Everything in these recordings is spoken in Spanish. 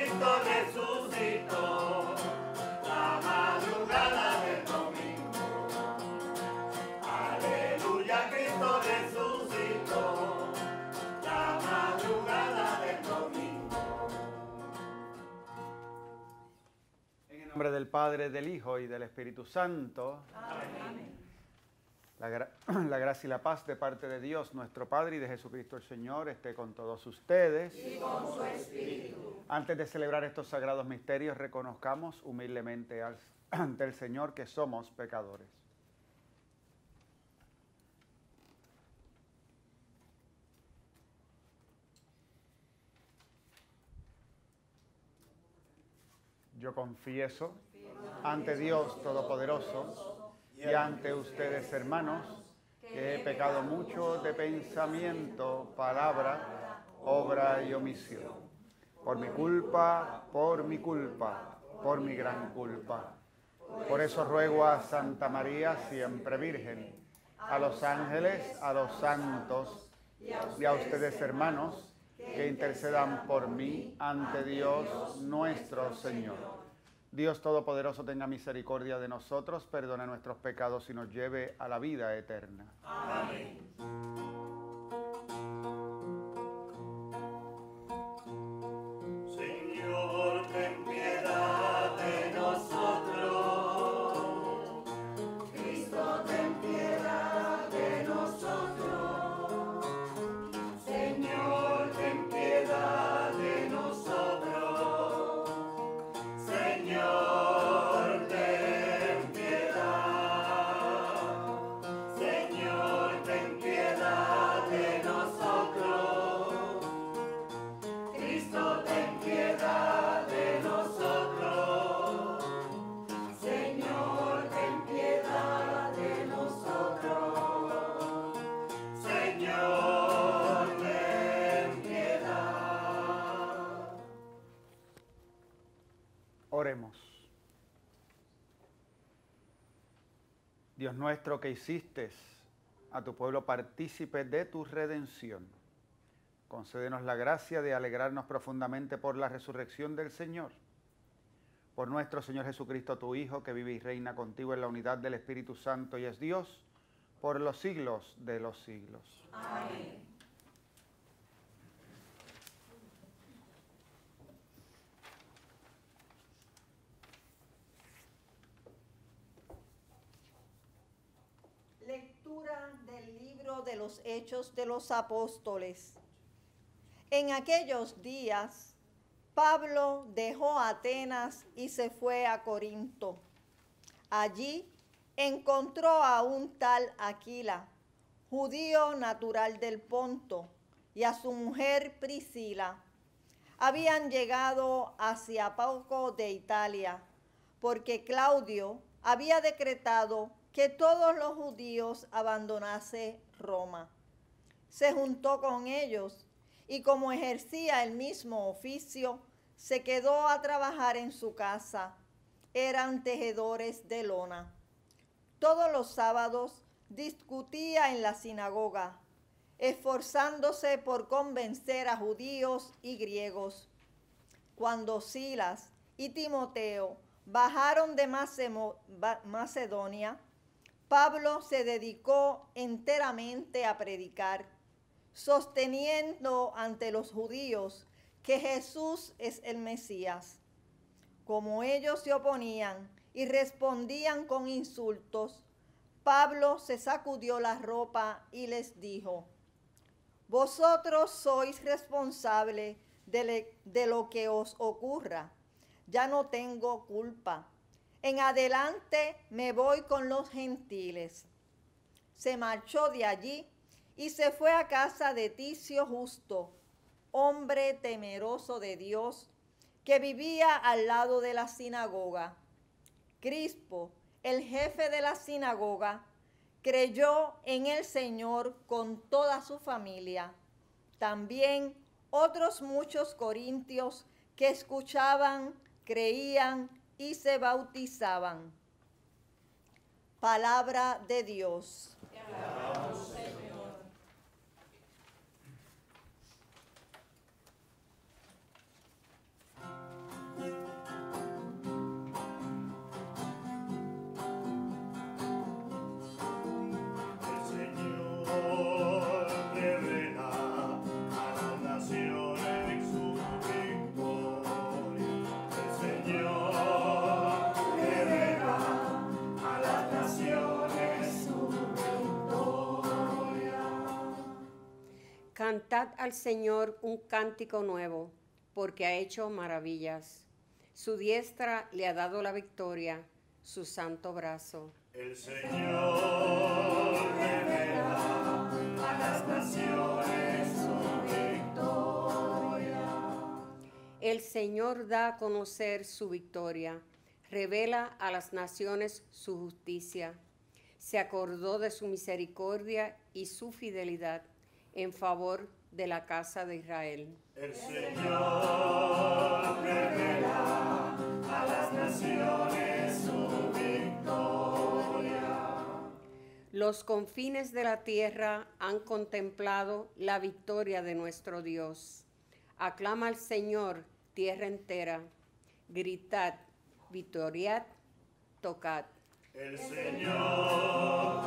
Cristo resucitó, la madrugada del domingo. Aleluya, Cristo resucitó, la madrugada del domingo. En el nombre del Padre, del Hijo y del Espíritu Santo. Amén. La gracia y la paz de parte de Dios, nuestro Padre, y de Jesucristo el Señor, esté con todos ustedes. Y con su espíritu. Antes de celebrar estos sagrados misterios, reconozcamos humildemente ante el Señor que somos pecadores. Yo confieso ante Dios Todopoderoso y ante ustedes, hermanos, que he pecado mucho de pensamiento, palabra, obra y omisión. Por mi culpa, por mi gran culpa. Por eso ruego a Santa María, siempre Virgen, a los ángeles, a los santos y a ustedes, hermanos, que intercedan por mí ante Dios nuestro Señor. Dios Todopoderoso tenga misericordia de nosotros, perdone nuestros pecados y nos lleve a la vida eterna. Amén. Señor, ten piedad de nosotros. Cristo, ten piedad de nosotros. Señor, ten piedad de nosotros. Señor, ten piedad. Señor, ten piedad de nosotros. Cristo, ten piedad de nosotros. Señor, ten piedad de nosotros. Señor, ten piedad. Oremos. Dios nuestro, que hiciste a tu pueblo partícipe de tu redención, concédenos la gracia de alegrarnos profundamente por la resurrección del Señor. Por nuestro Señor Jesucristo, tu Hijo, que vive y reina contigo en la unidad del Espíritu Santo y es Dios por los siglos de los siglos. Amén. Lectura del libro de los Hechos de los Apóstoles. En aquellos días, Pablo dejó Atenas y se fue a Corinto. Allí encontró a un tal Aquila, judío natural del Ponto, y a su mujer Priscila. Habían llegado hacia poco de Italia, porque Claudio había decretado que todos los judíos abandonasen Roma. Se juntó con ellos y como ejercía el mismo oficio, se quedó a trabajar en su casa. Eran tejedores de lona. Todos los sábados discutía en la sinagoga, esforzándose por convencer a judíos y griegos. Cuando Silas y Timoteo bajaron de Macedonia, Pablo se dedicó enteramente a predicar, sosteniendo ante los judíos que Jesús es el Mesías. Como ellos se oponían y respondían con insultos, Pablo se sacudió la ropa y les dijo: vosotros sois responsables de lo que os ocurra. Ya no tengo culpa. En adelante me voy con los gentiles. Se marchó de allí y se fue a casa de Ticio Justo, hombre temeroso de Dios, que vivía al lado de la sinagoga. Crispo, el jefe de la sinagoga, creyó en el Señor con toda su familia. También otros muchos corintios que escuchaban, creían y se bautizaban. Palabra de Dios. Te alabamos, Señor. Cantad al Señor un cántico nuevo, porque ha hecho maravillas. Su diestra le ha dado la victoria, su santo brazo. El Señor revela a las naciones su victoria. El Señor da a conocer su victoria, revela a las naciones su justicia. Se acordó de su misericordia y su fidelidad en favor de la casa de Israel. El Señor revela a las naciones su victoria. Los confines de la tierra han contemplado la victoria de nuestro Dios. Aclama al Señor, tierra entera. Gritad, victoriad, tocad. El Señor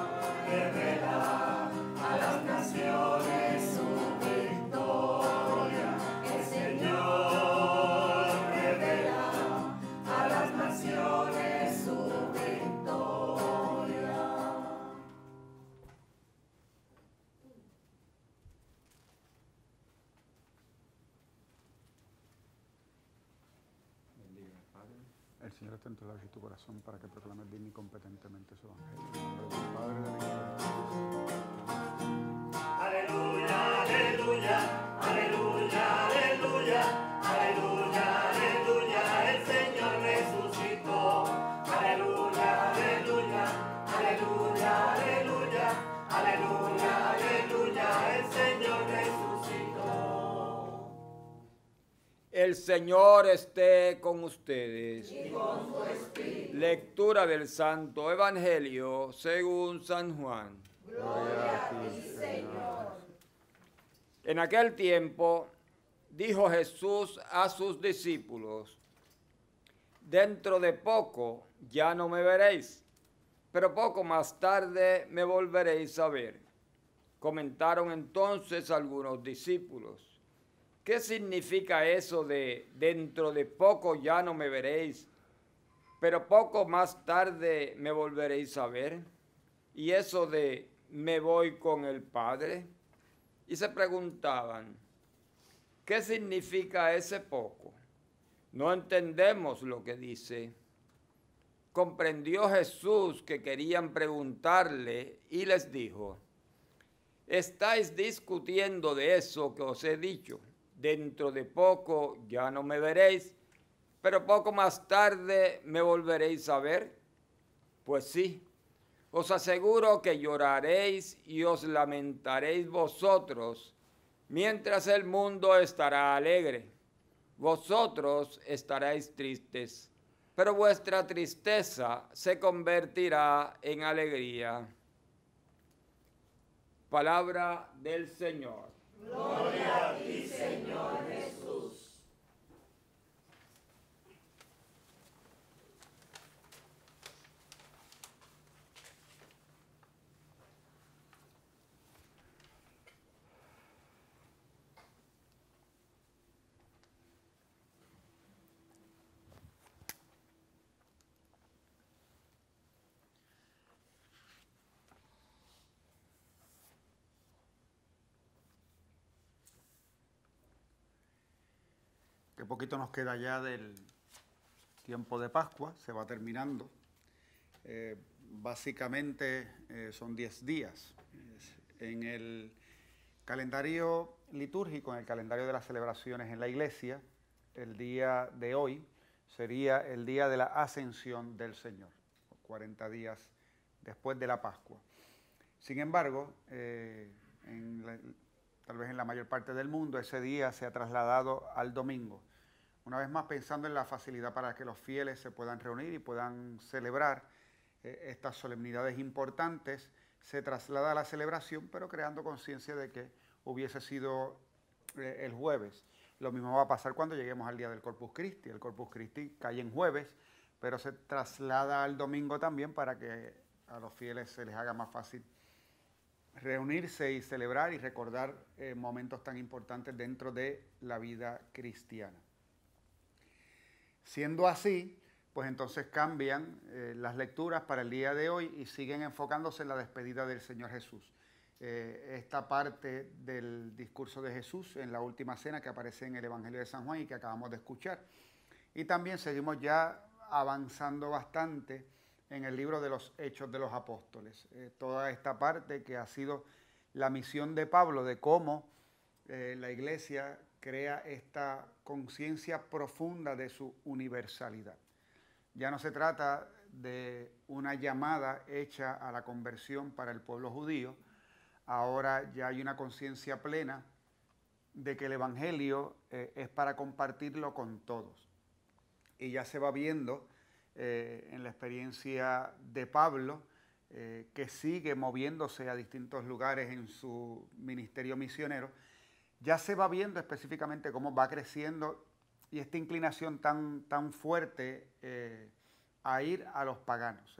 revela a las naciones su victoria. El Señor revela a las naciones su victoria. Bendiga al Padre. El Señor está en tu labio y tu corazón para que proclames digna y competentemente su evangelio. En el nombre del Padre, del Hijo y del Espíritu Santo. Aleluya, aleluya, aleluya, aleluya, aleluya, aleluya, el Señor resucitó. Aleluya, aleluya, aleluya, aleluya, aleluya, aleluya, el Señor resucitó. El Señor esté con ustedes. Y con tu espíritu. Lectura del Santo Evangelio según San Juan. Gloria a ti, Señor. En aquel tiempo dijo Jesús a sus discípulos: dentro de poco ya no me veréis, pero poco más tarde me volveréis a ver. Comentaron entonces algunos discípulos: ¿qué significa eso de dentro de poco ya no me veréis, pero poco más tarde me volveréis a ver? Y eso de me voy con el Padre. Y se preguntaban: ¿qué significa ese poco? No entendemos lo que dice. Comprendió Jesús que querían preguntarle y les dijo: ¿estáis discutiendo de eso que os he dicho? Dentro de poco ya no me veréis, pero poco más tarde me volveréis a ver. Pues sí, os aseguro que lloraréis y os lamentaréis vosotros, mientras el mundo estará alegre. Vosotros estaréis tristes, pero vuestra tristeza se convertirá en alegría. Palabra del Señor. Gloria a ti, Señor Jesús. Qué poquito nos queda ya del tiempo de Pascua, se va terminando. Básicamente son 10 días. En el calendario litúrgico, en el calendario de las celebraciones en la iglesia, el día de hoy sería el día de la ascensión del Señor, 40 días después de la Pascua. Sin embargo, tal vez en la mayor parte del mundo, ese día se ha trasladado al domingo. Una vez más pensando en la facilidad para que los fieles se puedan reunir y puedan celebrar estas solemnidades importantes, se traslada a la celebración, pero creando conciencia de que hubiese sido el jueves. Lo mismo va a pasar cuando lleguemos al día del Corpus Christi. El Corpus Christi cae en jueves, pero se traslada al domingo también para que a los fieles se les haga más fácil reunirse y celebrar y recordar momentos tan importantes dentro de la vida cristiana. Siendo así, pues entonces cambian las lecturas para el día de hoy y siguen enfocándose en la despedida del Señor Jesús. esta parte del discurso de Jesús en la última cena que aparece en el Evangelio de San Juan y que acabamos de escuchar. Y también seguimos ya avanzando bastante en el libro de los Hechos de los Apóstoles. Toda esta parte que ha sido la misión de Pablo de cómo la Iglesia crea esta conciencia profunda de su universalidad. Ya no se trata de una llamada hecha a la conversión para el pueblo judío, ahora ya hay una conciencia plena de que el Evangelio es para compartirlo con todos. Y ya se va viendo en la experiencia de Pablo, que sigue moviéndose a distintos lugares en su ministerio misionero, ya se va viendo específicamente cómo va creciendo y esta inclinación tan fuerte a ir a los paganos,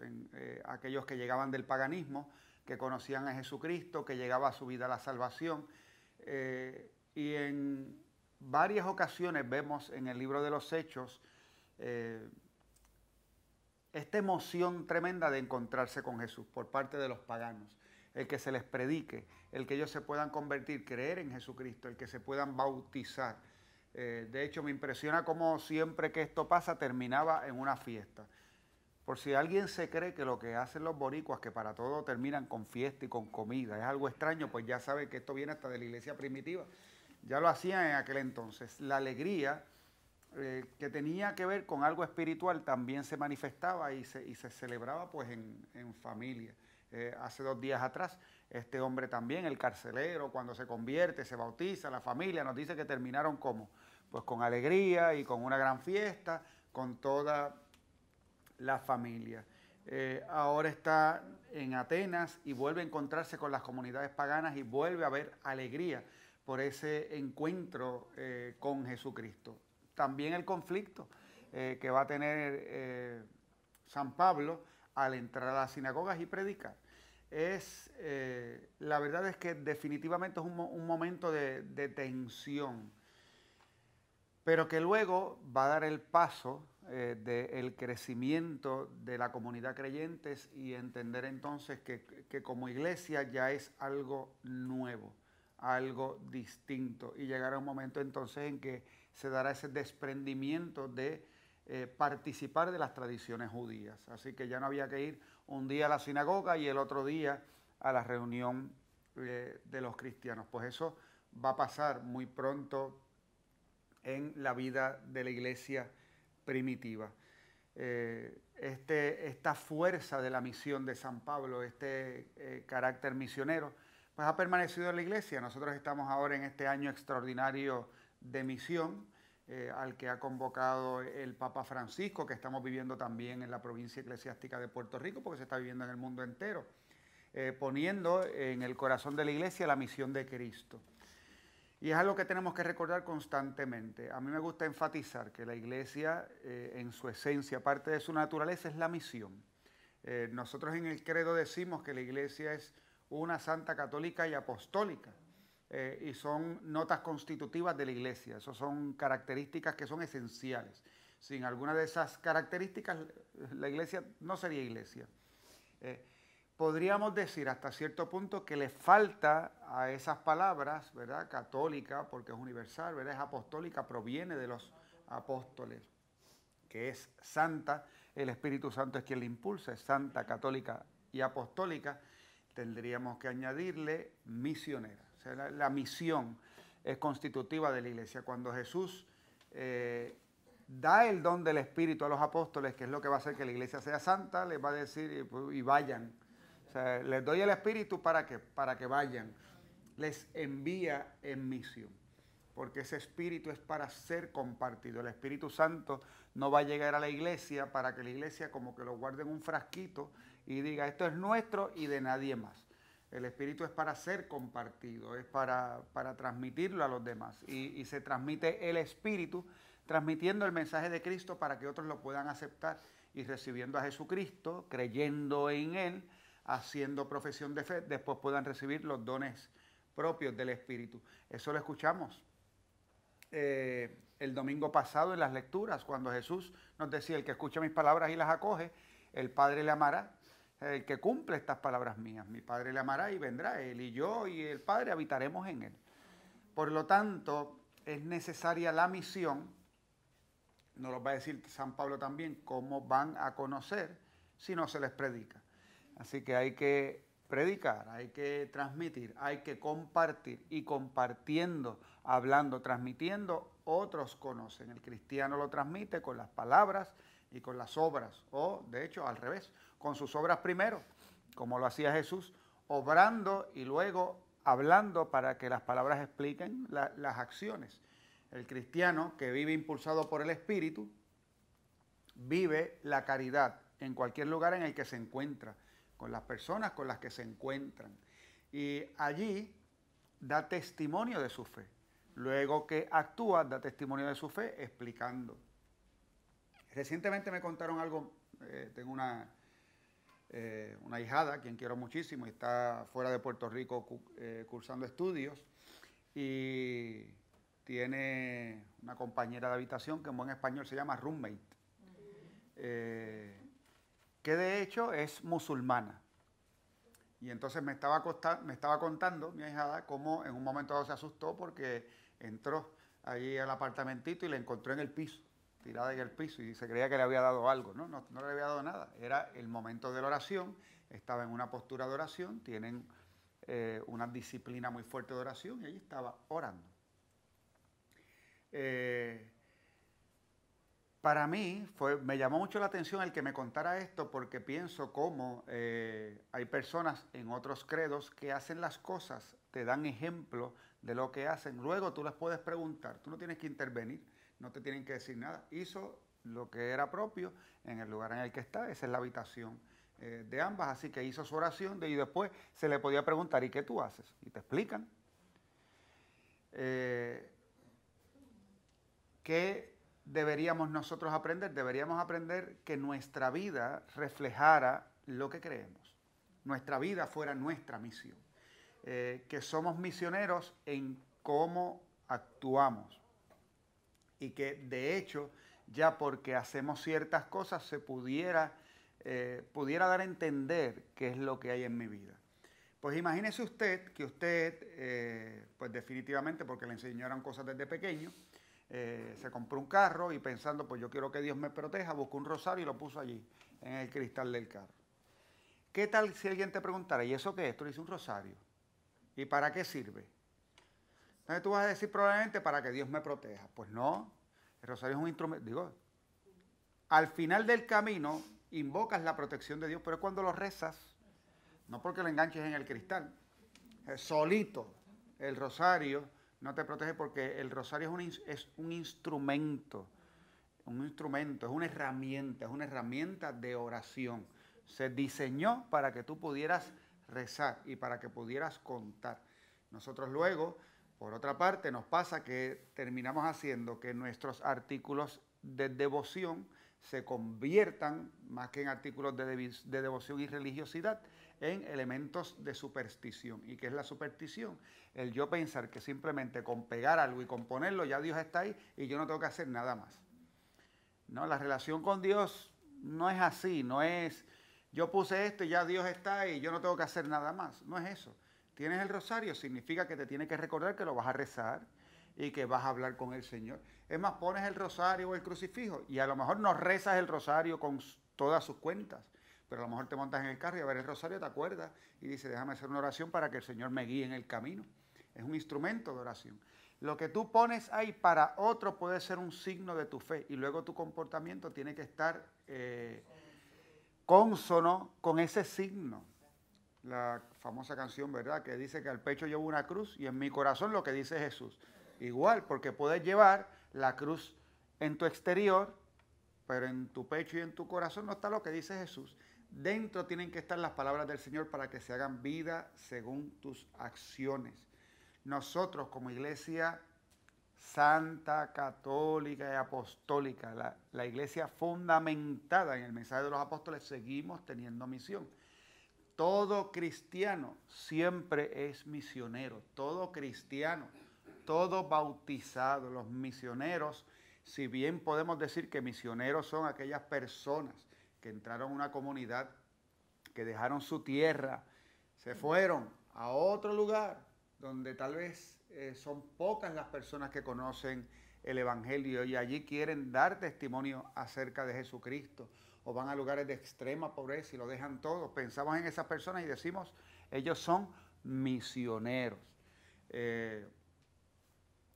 aquellos que llegaban del paganismo, que conocían a Jesucristo, que llegaba a su vida la salvación. Y en varias ocasiones vemos en el libro de los Hechos esta emoción tremenda de encontrarse con Jesús por parte de los paganos, el que se les predique, el que ellos se puedan convertir, creer en Jesucristo, el que se puedan bautizar. De hecho, me impresiona cómo siempre que esto pasa terminaba en una fiesta. Por si alguien se cree que lo que hacen los boricuas, que para todo terminan con fiesta y con comida, es algo extraño, pues ya sabe que esto viene hasta de la iglesia primitiva. Ya lo hacían en aquel entonces. La alegría que tenía que ver con algo espiritual también se manifestaba y se celebraba pues en familia. Hace 2 días atrás, este hombre también, el carcelero, cuando se convierte, se bautiza, la familia nos dice que terminaron ¿cómo? Pues con alegría y con una gran fiesta, con toda la familia. Ahora está en Atenas y vuelve a encontrarse con las comunidades paganas y vuelve a haber alegría por ese encuentro con Jesucristo. También el conflicto que va a tener San Pablo al entrar a las sinagogas y predicar. La verdad es que definitivamente es un momento de tensión, pero que luego va a dar el paso del crecimiento de la comunidad creyentes y entender entonces que como iglesia ya es algo nuevo, algo distinto, y llegará un momento entonces en que se dará ese desprendimiento de participar de las tradiciones judías. Así que ya no había que ir un día a la sinagoga y el otro día a la reunión de los cristianos. Pues eso va a pasar muy pronto en la vida de la iglesia primitiva. Esta fuerza de la misión de San Pablo, carácter misionero, pues ha permanecido en la iglesia. Nosotros estamos ahora en este año extraordinario de misión, al que ha convocado el Papa Francisco, que estamos viviendo también en la provincia eclesiástica de Puerto Rico, porque se está viviendo en el mundo entero, poniendo en el corazón de la iglesia la misión de Cristo. Y es algo que tenemos que recordar constantemente. A mí me gusta enfatizar que la iglesia, en su esencia, parte de su naturaleza, es la misión. Nosotros en el credo decimos que la iglesia es una santa, católica y apostólica. Y son notas constitutivas de la iglesia. Esas son características que son esenciales. Sin alguna de esas características, la iglesia no sería iglesia. Podríamos decir hasta cierto punto que le falta a esas palabras, ¿verdad? Católica, porque es universal, ¿verdad? Es apostólica, proviene de los apóstoles, que es santa. El Espíritu Santo es quien la impulsa, es santa, católica y apostólica. Tendríamos que añadirle misionera. O sea, la misión es constitutiva de la iglesia. Cuando Jesús da el don del Espíritu a los apóstoles, que es lo que va a hacer que la iglesia sea santa, les va a decir y vayan. O sea, les doy el Espíritu para que vayan. Les envía en misión, porque ese Espíritu es para ser compartido. El Espíritu Santo no va a llegar a la iglesia para que la iglesia como que lo guarde en un frasquito y diga esto es nuestro y de nadie más. El Espíritu es para ser compartido, es para transmitirlo a los demás. Y se transmite el Espíritu transmitiendo el mensaje de Cristo para que otros lo puedan aceptar y recibiendo a Jesucristo, creyendo en Él, haciendo profesión de fe, después puedan recibir los dones propios del Espíritu. Eso lo escuchamos el domingo pasado en las lecturas, cuando Jesús nos decía, el que escucha mis palabras y las acoge, el Padre le amará. El que cumple estas palabras mías, mi Padre le amará y vendrá él, y yo y el Padre habitaremos en él. Por lo tanto, es necesaria la misión. Nos lo va a decir San Pablo también, cómo van a conocer si no se les predica. Así que hay que predicar, hay que transmitir, hay que compartir, y compartiendo, hablando, transmitiendo, otros conocen. El cristiano lo transmite con las palabras y con las obras, o de hecho al revés, con sus obras primero, como lo hacía Jesús, obrando y luego hablando para que las palabras expliquen las acciones. El cristiano que vive impulsado por el Espíritu vive la caridad en cualquier lugar en el que se encuentra, con las personas con las que se encuentran, y allí da testimonio de su fe. Luego que actúa, da testimonio de su fe explicando. Recientemente me contaron algo, tengo una ahijada, a quien quiero muchísimo, y está fuera de Puerto Rico cursando estudios, y tiene una compañera de habitación que en buen español se llama roommate, que de hecho es musulmana. Y entonces me estaba contando mi ahijada cómo en un momento dado se asustó porque entró allí al apartamentito y la encontró en el piso, tirada en el piso, y se creía que le había dado algo. No le había dado nada. Era el momento de la oración, estaba en una postura de oración, tienen una disciplina muy fuerte de oración, y allí estaba orando. Para mí me llamó mucho la atención el que me contara esto, porque pienso cómo hay personas en otros credos que hacen las cosas, te dan ejemplo de lo que hacen, luego tú les puedes preguntar, tú no tienes que intervenir, no te tienen que decir nada. Hizo lo que era propio en el lugar en el que está, esa es la habitación de ambas, así que hizo su oración y después se le podía preguntar, ¿y qué tú haces? Y te explican. ¿Qué deberíamos nosotros aprender? Deberíamos aprender que nuestra vida reflejara lo que creemos. Nuestra vida fuera nuestra misión. Que somos misioneros en cómo actuamos. Y que de hecho, ya porque hacemos ciertas cosas, se pudiera dar a entender qué es lo que hay en mi vida. Pues imagínese usted que usted, pues definitivamente, porque le enseñaron cosas desde pequeño, se compró un carro y pensando, pues yo quiero que Dios me proteja, buscó un rosario y lo puso allí, en el cristal del carro. ¿Qué tal si alguien te preguntara, ¿y eso qué es? Tú le dices un rosario. ¿Y para qué sirve? Entonces tú vas a decir probablemente para que Dios me proteja. Pues no, el rosario es un instrumento. Digo, al final del camino invocas la protección de Dios, pero es cuando lo rezas, no porque lo enganches en el cristal. Solito el rosario no te protege, porque el rosario es un instrumento, es una herramienta de oración. Se diseñó para que tú pudieras rezar y para que pudieras contar. Nosotros luego, por otra parte, nos pasa que terminamos haciendo que nuestros artículos de devoción se conviertan, más que en artículos de devoción y religiosidad, en elementos de superstición. ¿Y qué es la superstición? El yo pensar que simplemente con pegar algo y con ponerlo ya Dios está ahí y yo no tengo que hacer nada más. No, la relación con Dios no es así, no es yo puse esto y ya Dios está ahí y yo no tengo que hacer nada más. No es eso. Tienes el rosario, significa que te tienes que recordar que lo vas a rezar y que vas a hablar con el Señor. Es más, pones el rosario o el crucifijo y a lo mejor no rezas el rosario con todas sus cuentas, pero a lo mejor te montas en el carro y a ver el rosario te acuerdas y dices, déjame hacer una oración para que el Señor me guíe en el camino. Es un instrumento de oración. Lo que tú pones ahí para otro puede ser un signo de tu fe y luego tu comportamiento tiene que estar cónsono con ese signo. La famosa canción, ¿verdad?, que dice que al pecho llevo una cruz y en mi corazón lo que dice Jesús. Igual, porque puedes llevar la cruz en tu exterior, pero en tu pecho y en tu corazón no está lo que dice Jesús. Dentro tienen que estar las palabras del Señor para que se hagan vida según tus acciones. Nosotros como iglesia santa, católica y apostólica, la iglesia fundamentada en el mensaje de los apóstoles, seguimos teniendo misión. Todo cristiano siempre es misionero, todo cristiano, todo bautizado. Los misioneros, si bien podemos decir que misioneros son aquellas personas que entraron a una comunidad que dejaron su tierra, se fueron a otro lugar donde tal vez son pocas las personas que conocen el Evangelio y allí quieren dar testimonio acerca de Jesucristo, o van a lugares de extrema pobreza y lo dejan todo. Pensamos en esas personas y decimos, ellos son misioneros.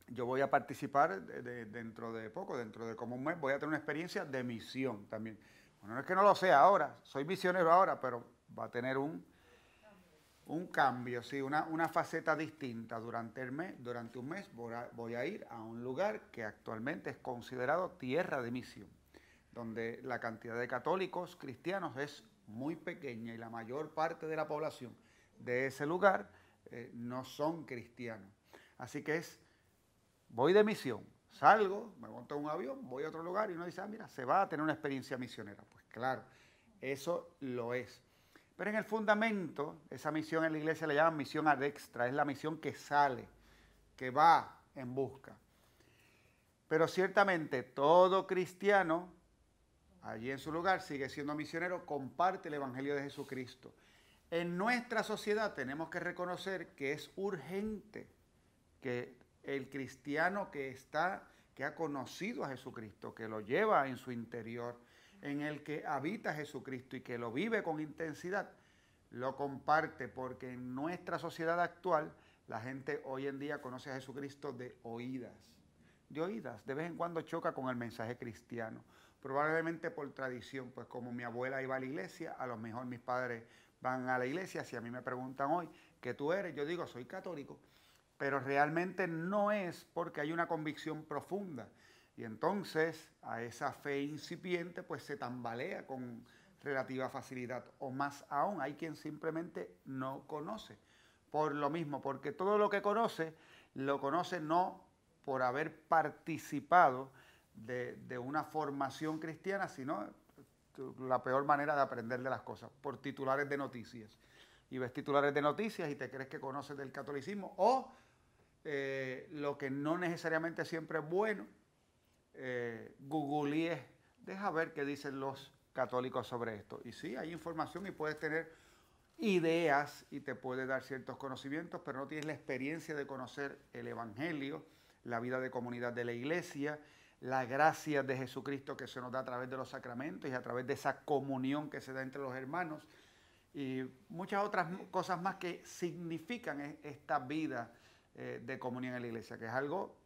Yo voy a participar dentro de poco, dentro de como un mes, voy a tener una experiencia de misión también. Bueno, no es que no lo sea ahora, soy misionero ahora, pero va a tener un cambio, sí, una faceta distinta. Durante un mes voy a ir a un lugar que actualmente es considerado tierra de misión, donde la cantidad de católicos cristianos es muy pequeña y la mayor parte de la población de ese lugar no son cristianos. Así que voy de misión, salgo, me monto en un avión, voy a otro lugar y uno dice, mira, se va a tener una experiencia misionera. Pues claro, eso lo es. Pero en el fundamento, esa misión en la iglesia le llaman misión ad extra, es la misión que sale, que va en busca. Pero ciertamente todo cristiano, allí en su lugar, sigue siendo misionero, comparte el Evangelio de Jesucristo. En nuestra sociedad tenemos que reconocer que es urgente que el cristiano que ha conocido a Jesucristo, que lo lleva en su interior, en el que habita Jesucristo y que lo vive con intensidad, lo comparte, porque en nuestra sociedad actual la gente hoy en día conoce a Jesucristo de oídas. De vez en cuando choca con el mensaje cristiano, probablemente por tradición, pues como mi abuela iba a la iglesia, a lo mejor mis padres van a la iglesia. Si a mí me preguntan hoy qué tú eres, yo digo soy católico, pero realmente no es porque hay una convicción profunda. Y entonces a esa fe incipiente pues se tambalea con relativa facilidad. O más aún, hay quien simplemente no conoce. Por lo mismo, porque todo lo que conoce, lo conoce no por haber participado de una formación cristiana, sino la peor manera de aprender de las cosas, por titulares de noticias. Y ves titulares de noticias y te crees que conoces del catolicismo, o lo que no necesariamente siempre es bueno, googlees, deja ver qué dicen los católicos sobre esto. Y sí, hay información y puedes tener ideas y te puede dar ciertos conocimientos, pero no tienes la experiencia de conocer el Evangelio, la vida de comunidad de la iglesia, la gracia de Jesucristo que se nos da a través de los sacramentos y a través de esa comunión que se da entre los hermanos y muchas otras cosas más que significan esta vida de comunión en la iglesia, que es algo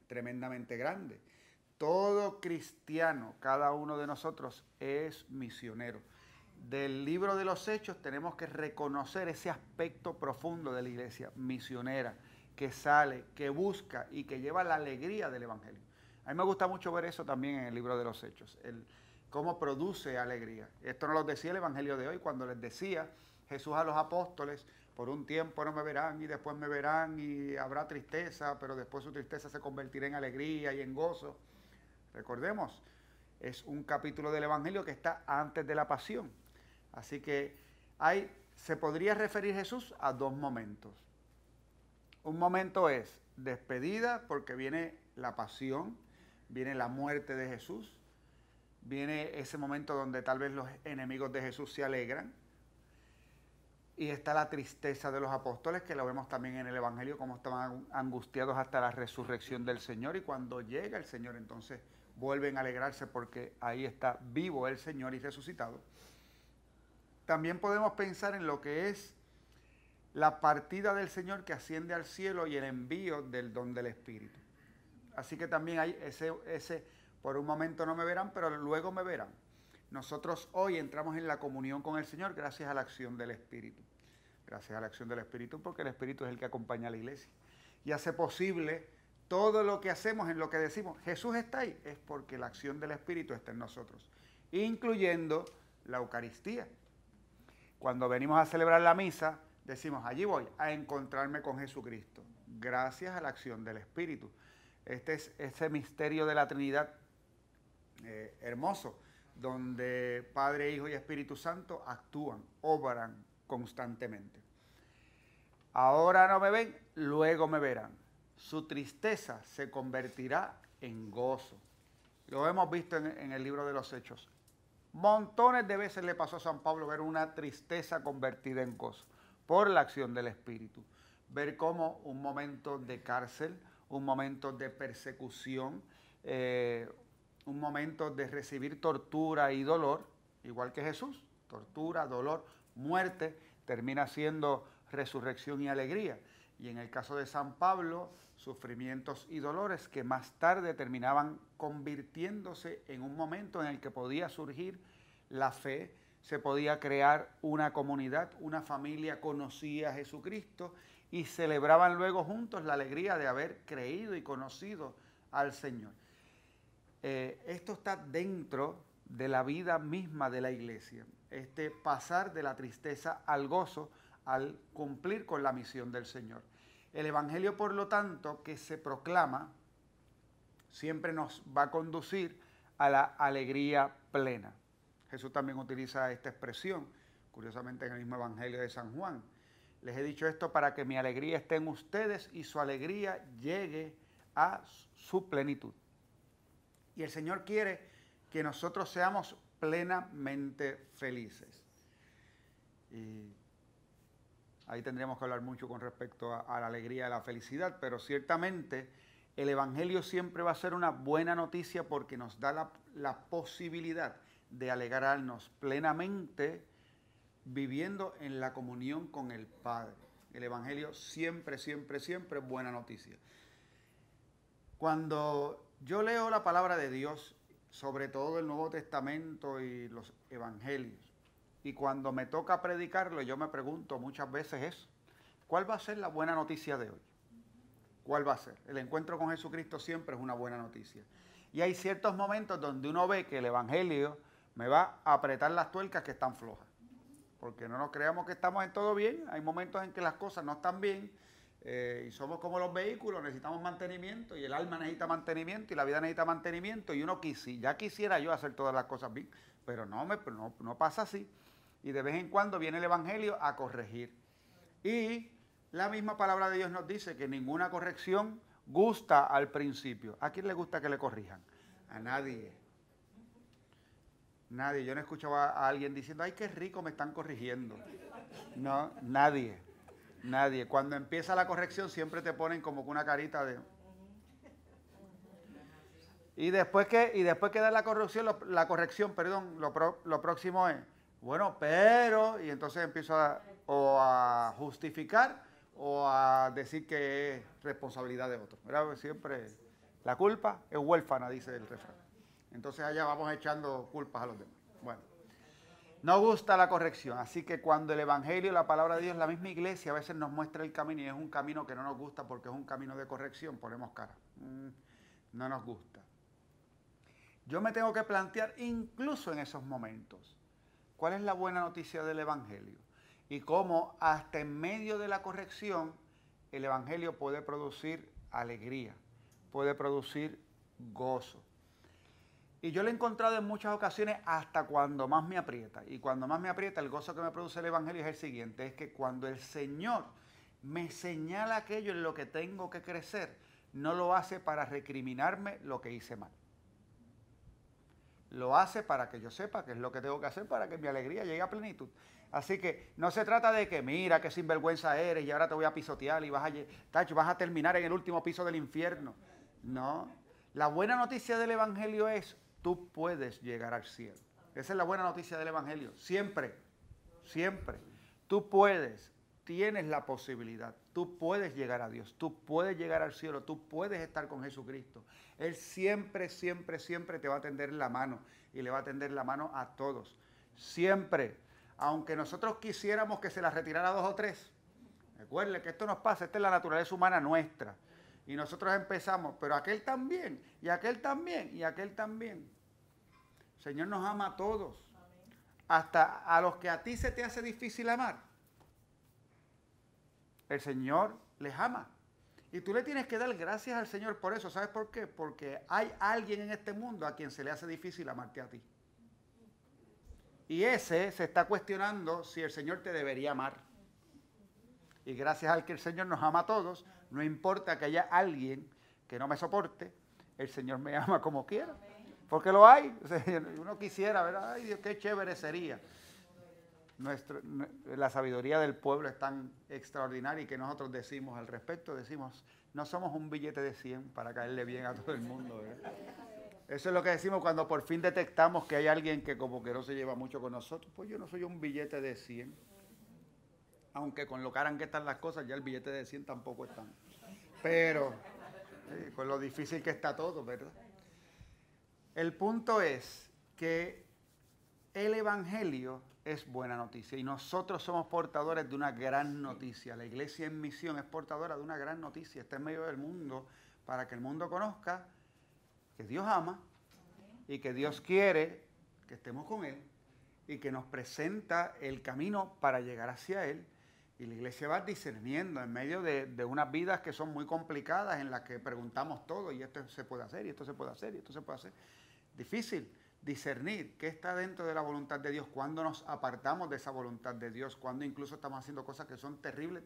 tremendamente grande. Todo cristiano, cada uno de nosotros es misionero. Del libro de los Hechos tenemos que reconocer ese aspecto profundo de la iglesia misionera, que sale, que busca y que lleva la alegría del Evangelio. A mí me gusta mucho ver eso también en el libro de los Hechos, cómo produce alegría. Esto nos lo decía el Evangelio de hoy, cuando les decía Jesús a los apóstoles, por un tiempo no me verán y después me verán y habrá tristeza, pero después su tristeza se convertirá en alegría y en gozo. Recordemos, es un capítulo del Evangelio que está antes de la pasión. Así que se podría referir Jesús a dos momentos. Un momento es despedida, porque viene la pasión, viene la muerte de Jesús, viene ese momento donde tal vez los enemigos de Jesús se alegran, y está la tristeza de los apóstoles, que lo vemos también en el Evangelio, cómo estaban angustiados hasta la resurrección del Señor, y cuando llega el Señor entonces vuelven a alegrarse porque ahí está vivo el Señor y resucitado. También podemos pensar en lo que es la partida del Señor que asciende al cielo y el envío del don del Espíritu. Así que también hay ese por un momento no me verán, pero luego me verán. Nosotros hoy entramos en la comunión con el Señor gracias a la acción del Espíritu. Gracias a la acción del Espíritu, porque el Espíritu es el que acompaña a la iglesia y hace posible todo lo que hacemos, en lo que decimos Jesús está ahí, es porque la acción del Espíritu está en nosotros, incluyendo la Eucaristía. Cuando venimos a celebrar la misa, decimos, allí voy a encontrarme con Jesucristo, gracias a la acción del Espíritu. Este es ese misterio de la Trinidad hermoso, donde Padre, Hijo y Espíritu Santo actúan, obran constantemente. Ahora no me ven, luego me verán. Su tristeza se convertirá en gozo. Lo hemos visto en el libro de los Hechos Montones de veces le pasó a San Pablo ver una tristeza convertida en gozo por la acción del Espíritu. Ver cómo un momento de cárcel, un momento de persecución, un momento de recibir tortura y dolor, igual que Jesús, tortura, dolor, muerte, termina siendo resurrección y alegría. Y en el caso de San Pablo, sufrimientos y dolores que más tarde terminaban convirtiéndose en un momento en el que podía surgir la fe, se podía crear una comunidad, una familia conocía a Jesucristo y celebraban luego juntos la alegría de haber creído y conocido al Señor. Esto está dentro de la vida misma de la iglesia, este pasar de la tristeza al gozo al cumplir con la misión del Señor. El Evangelio, por lo tanto, que se proclama, siempre nos va a conducir a la alegría plena. Jesús también utiliza esta expresión, curiosamente en el mismo Evangelio de San Juan. Les he dicho esto para que mi alegría esté en ustedes y su alegría llegue a su plenitud. Y el Señor quiere que nosotros seamos plenamente felices. Y ahí tendríamos que hablar mucho con respecto a la alegría y a la felicidad, pero ciertamente el Evangelio siempre va a ser una buena noticia porque nos da la posibilidad de alegrarnos plenamente viviendo en la comunión con el Padre. El Evangelio siempre, siempre, siempre es buena noticia. Cuando yo leo la palabra de Dios, sobre todo el Nuevo Testamento y los Evangelios, y cuando me toca predicarlo, yo me pregunto muchas veces ¿cuál va a ser la buena noticia de hoy? ¿Cuál va a ser? El encuentro con Jesucristo siempre es una buena noticia. Y hay ciertos momentos donde uno ve que el Evangelio me va a apretar las tuercas que están flojas. Porque no nos creamos que estamos en todo bien. Hay momentos en que las cosas no están bien. Y somos como los vehículos, necesitamos mantenimiento. Y el alma necesita mantenimiento y la vida necesita mantenimiento. Y uno ya quisiera yo hacer todas las cosas bien. Pero no pasa así. Y de vez en cuando viene el Evangelio a corregir. Y la misma palabra de Dios nos dice que ninguna corrección gusta al principio. ¿A quién le gusta que le corrijan? A nadie. Nadie. Yo no escuchaba a alguien diciendo, ay, qué rico me están corrigiendo. No, nadie. Nadie. Cuando empieza la corrección siempre te ponen como una carita de... Y después que da la corrección, lo próximo es, bueno, pero... Y entonces empiezo a justificar o a decir que es responsabilidad de otro. ¿Verdad? Siempre la culpa es huérfana, dice el refrán. Entonces allá vamos echando culpas a los demás. Bueno, no gusta la corrección, así que cuando el Evangelio, la palabra de Dios, la misma iglesia a veces nos muestra el camino y es un camino que no nos gusta porque es un camino de corrección, ponemos cara. No nos gusta. Yo me tengo que plantear incluso en esos momentos, ¿cuál es la buena noticia del Evangelio? Y cómo hasta en medio de la corrección el Evangelio puede producir alegría, puede producir gozo. Y yo lo he encontrado en muchas ocasiones hasta cuando más me aprieta. Y cuando más me aprieta, el gozo que me produce el Evangelio es el siguiente, es que cuando el Señor me señala aquello en lo que tengo que crecer, no lo hace para recriminarme lo que hice mal. Lo hace para que yo sepa qué es lo que tengo que hacer para que mi alegría llegue a plenitud. Así que no se trata de que mira qué sinvergüenza eres y ahora te voy a pisotear y vas a terminar en el último piso del infierno. No. La buena noticia del Evangelio es tú puedes llegar al cielo. Esa es la buena noticia del Evangelio. Siempre, siempre. Tú puedes, tienes la posibilidad. Tú puedes llegar a Dios. Tú puedes llegar al cielo. Tú puedes estar con Jesucristo. Él siempre, siempre, siempre te va a tender la mano. Y le va a tender la mano a todos. Siempre. Aunque nosotros quisiéramos que se la retirara 2 o 3. Recuerden que esto nos pasa. Esta es la naturaleza humana nuestra. Y nosotros empezamos, pero aquel también, y aquel también, y aquel también. El Señor nos ama a todos. Hasta a los que a ti se te hace difícil amar. El Señor les ama. Y tú le tienes que dar gracias al Señor por eso. ¿Sabes por qué? Porque hay alguien en este mundo a quien se le hace difícil amarte a ti. Y ese se está cuestionando si el Señor te debería amar. Y gracias al que el Señor nos ama a todos, no importa que haya alguien que no me soporte, el Señor me ama como quiera. Porque lo hay. O sea, uno quisiera, ¿verdad? Ay, Dios, qué chévere sería. La sabiduría del pueblo es tan extraordinaria y que nosotros decimos al respecto, decimos, no somos un billete de 100 para caerle bien a todo el mundo, ¿verdad? Eso es lo que decimos cuando por fin detectamos que hay alguien que como que no se lleva mucho con nosotros. Pues yo no soy un billete de 100. Aunque con lo caran que están las cosas, ya el billete de 100 tampoco está. Pero con lo difícil que está todo, ¿verdad? El punto es que el Evangelio es buena noticia y nosotros somos portadores de una gran noticia. La Iglesia en Misión es portadora de una gran noticia. Está en medio del mundo para que el mundo conozca que Dios ama y que Dios quiere que estemos con Él y que nos presenta el camino para llegar hacia Él. Y la Iglesia va discerniendo en medio de unas vidas que son muy complicadas, en las que preguntamos todo, y esto se puede hacer, y esto se puede hacer, y esto se puede hacer. Difícil discernir qué está dentro de la voluntad de Dios, cuando nos apartamos de esa voluntad de Dios, cuando incluso estamos haciendo cosas que son terribles,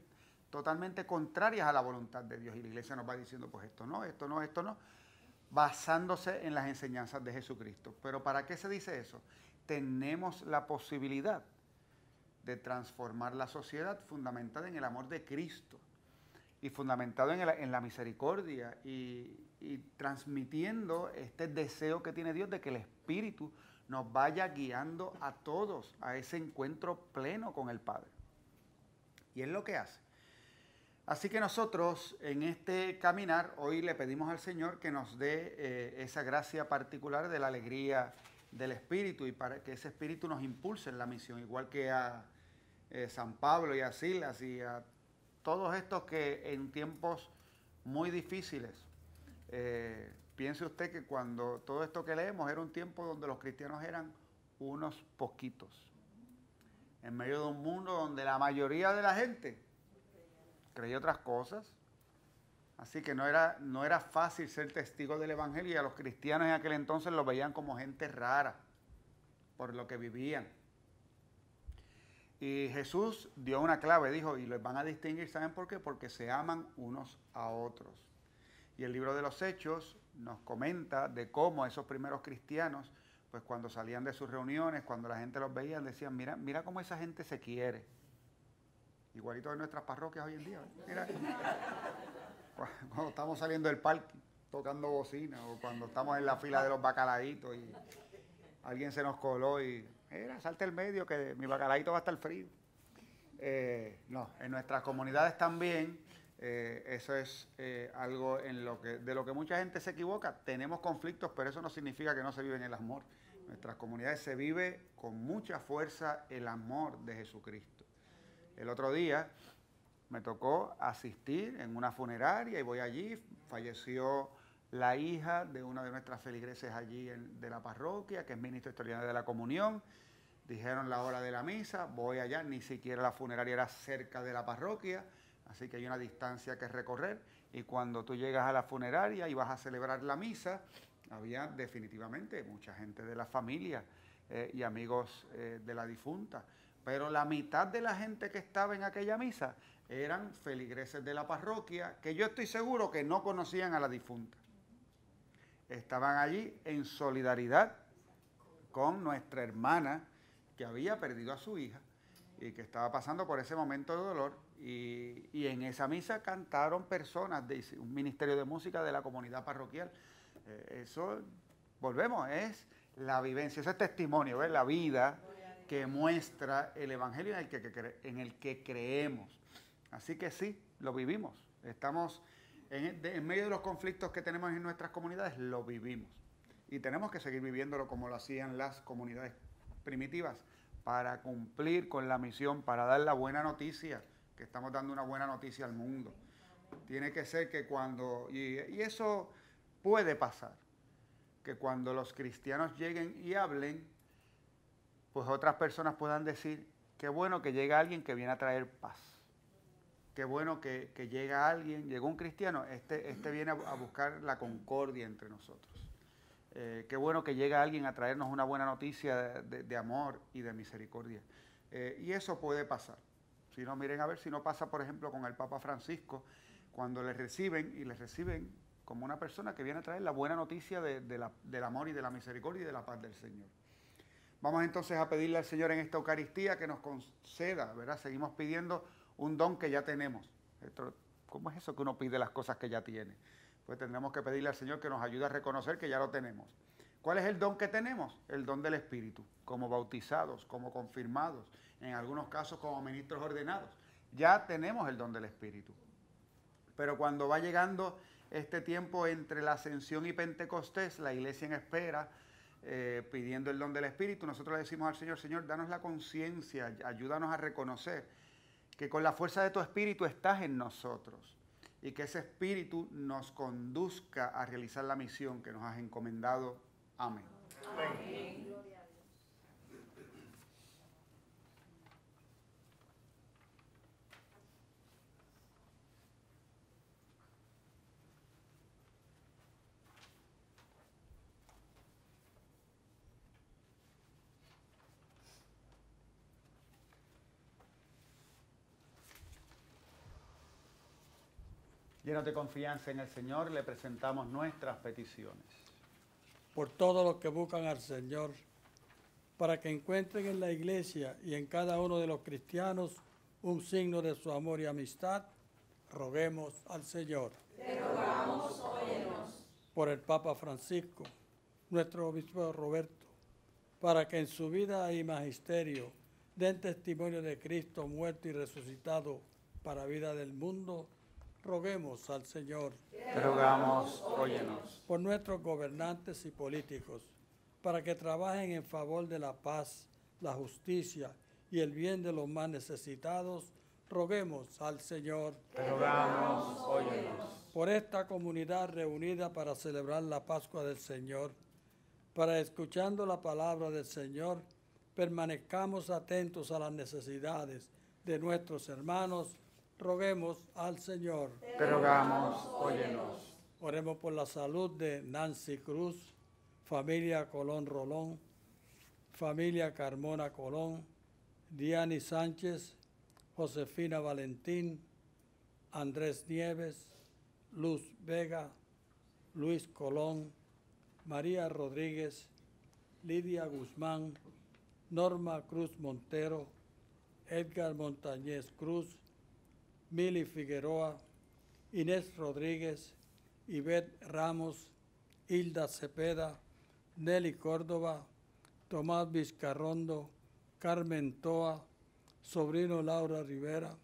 totalmente contrarias a la voluntad de Dios. Y la Iglesia nos va diciendo, pues esto no, esto no, esto no, basándose en las enseñanzas de Jesucristo. Pero ¿para qué se dice eso? Tenemos la posibilidad de transformar la sociedad fundamentada en el amor de Cristo y fundamentado en la misericordia y transmitiendo este deseo que tiene Dios de que el Espíritu nos vaya guiando a todos a ese encuentro pleno con el Padre. Y es lo que hace. Así que nosotros en este caminar hoy le pedimos al Señor que nos dé esa gracia particular de la alegría del Espíritu y para que ese Espíritu nos impulse en la misión, igual que a San Pablo y a Silas y a todos estos que en tiempos muy difíciles, piense usted que cuando todo esto que leemos era un tiempo donde los cristianos eran unos poquitos, en medio de un mundo donde la mayoría de la gente creía otras cosas. Así que no era fácil ser testigo del Evangelio y a los cristianos en aquel entonces los veían como gente rara por lo que vivían. Y Jesús dio una clave, dijo, y los van a distinguir, ¿saben por qué? Porque se aman unos a otros. Y el libro de los Hechos nos comenta de cómo esos primeros cristianos, pues cuando salían de sus reuniones, cuando la gente los veía, decían, mira cómo esa gente se quiere. Igualito en nuestras parroquias hoy en día. Mira, cuando estamos saliendo del parque, tocando bocina, o cuando estamos en la fila de los bacalaitos y alguien se nos coló y, salte al medio que mi bacalaíto va a estar frío. No, en nuestras comunidades también, eso es algo de lo que mucha gente se equivoca. Tenemos conflictos, pero eso no significa que no se vive en el amor. En nuestras comunidades se vive con mucha fuerza el amor de Jesucristo. El otro día me tocó asistir en una funeraria y voy allí, falleció la hija de una de nuestras feligreses allí de la parroquia, que es ministro extraordinario de la comunión. Dijeron la hora de la misa, voy allá, ni siquiera la funeraria era cerca de la parroquia, así que hay una distancia que recorrer. Y cuando tú llegas a la funeraria y vas a celebrar la misa, había definitivamente mucha gente de la familia y amigos de la difunta. Pero la mitad de la gente que estaba en aquella misa eran feligreses de la parroquia, que yo estoy seguro que no conocían a la difunta. Estaban allí en solidaridad con nuestra hermana que había perdido a su hija y que estaba pasando por ese momento de dolor. Y en esa misa cantaron personas de un ministerio de música de la comunidad parroquial. Eso, volvemos, es la vivencia, eso es testimonio, ¿ves? La vida que muestra el Evangelio en el que creemos. Así que sí, lo vivimos. Estamos en medio de los conflictos que tenemos en nuestras comunidades, lo vivimos. Y tenemos que seguir viviéndolo como lo hacían las comunidades primitivas para cumplir con la misión, para dar la buena noticia, que estamos dando una buena noticia al mundo. Tiene que ser que y eso puede pasar, que cuando los cristianos lleguen y hablen, pues otras personas puedan decir, qué bueno que llega alguien que viene a traer paz. Qué bueno que llega alguien, llegó un cristiano, este viene a buscar la concordia entre nosotros. Qué bueno que llega alguien a traernos una buena noticia de amor y de misericordia. Y eso puede pasar. Si no, miren a ver si no pasa, por ejemplo, con el Papa Francisco, cuando le reciben como una persona que viene a traer la buena noticia del amor y de la misericordia y de la paz del Señor. Vamos entonces a pedirle al Señor en esta Eucaristía que nos conceda, ¿verdad? Seguimos pidiendo un don que ya tenemos. ¿Cómo es eso que uno pide las cosas que ya tiene? Pues tendremos que pedirle al Señor que nos ayude a reconocer que ya lo tenemos. ¿Cuál es el don que tenemos? El don del Espíritu, como bautizados, como confirmados, en algunos casos como ministros ordenados. Ya tenemos el don del Espíritu. Pero cuando va llegando este tiempo entre la Ascensión y Pentecostés, la iglesia en espera, pidiendo el don del Espíritu, nosotros le decimos al Señor, Señor, danos la conciencia, ayúdanos a reconocer que con la fuerza de tu Espíritu estás en nosotros y que ese Espíritu nos conduzca a realizar la misión que nos has encomendado. Amén. Amén. Llenos de confianza en el Señor, le presentamos nuestras peticiones. Por todos los que buscan al Señor, para que encuentren en la iglesia y en cada uno de los cristianos un signo de su amor y amistad, roguemos al Señor. Te rogamos, óyenos. Por el Papa Francisco, nuestro obispo Roberto, para que en su vida y magisterio den testimonio de Cristo muerto y resucitado para vida del mundo, roguemos al Señor. Te rogamos, óyenos. Por nuestros gobernantes y políticos, para que trabajen en favor de la paz, la justicia y el bien de los más necesitados, roguemos al Señor. Te rogamos, óyenos. Por esta comunidad reunida para celebrar la Pascua del Señor, para escuchando la palabra del Señor, permanezcamos atentos a las necesidades de nuestros hermanos, roguemos al Señor. Te rogamos, óyenos. Oremos por la salud de Nancy Cruz, familia Colón Rolón, familia Carmona Colón, Diani Sánchez, Josefina Valentín, Andrés Nieves, Luz Vega, Luis Colón, María Rodríguez, Lidia Guzmán, Norma Cruz Montero, Edgar Montañez Cruz, Mili Figueroa, Inés Rodríguez, Ivette Ramos, Hilda Cepeda, Nelly Córdoba, Tomás Vizcarrondo, Carmen Toa, sobrino Laura Rivera,